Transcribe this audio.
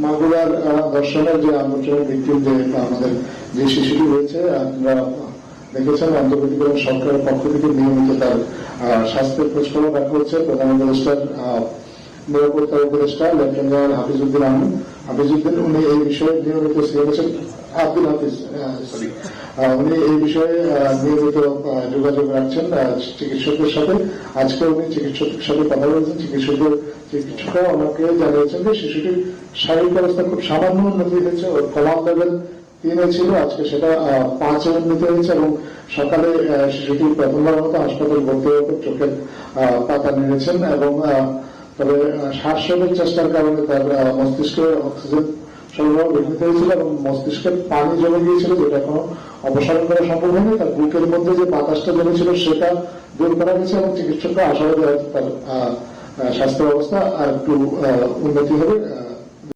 মাগুরার ধর্ষণের যে আন্দোলনের ভিত্তিতে যে আমাদের যে শিশুটি রয়েছে, আপনারা দেখেছেন অন্তর্বর্তীকালীন সরকারের পক্ষ থেকে নিয়মিত তার স্বাস্থ্যের খোঁজখবর রাখা হচ্ছে। প্রধান উপদেষ্টার নিরাপত্তা উপদেষ্টা লেফটেন্যান্ট জেনারেল হাফিজউদ্দিন উনি এই বিষয়ে নিয়মিত আব্দুল হাফিজ উনি এই বিষয়ে নিয়মিত যোগাযোগ রাখছেন চিকিৎসকদের সাথে। আজকে উনি চিকিৎসকের সাথে কথা বলেছেন। চিকিৎসকরা আমাকে জানিয়েছেন যে শিশুটির শারীরিক অবস্থা খুব সামান্য উন্নতি হয়েছে। ওর কলাম লেভেল 3 ছিল, আজকে সেটা 5 উন্নীত হয়েছে এবং সকালে শিশুটি প্রথমবার মতো হাসপাতালে ভর্তি হয়ে চোখের পাতা নেড়েছেন এবং তবে শ্বাসরোধের চেষ্টার কারণে তার মস্তিষ্কে অক্সিজেন সরবরাহ বিঘ্নিত হয়েছিল এবং মস্তিষ্কে পানি জমে গিয়েছিল, যেটা এখনো অপসারণ করা সম্ভব হয়নি। তার বুকের মধ্যে যে বাতাসটা জমেছিল সেটা দূর করা গেছে এবং চিকিৎসকরা আশাবাদী তার স্বাস্থ্য অবস্থা আর একটু উন্নতি হবে।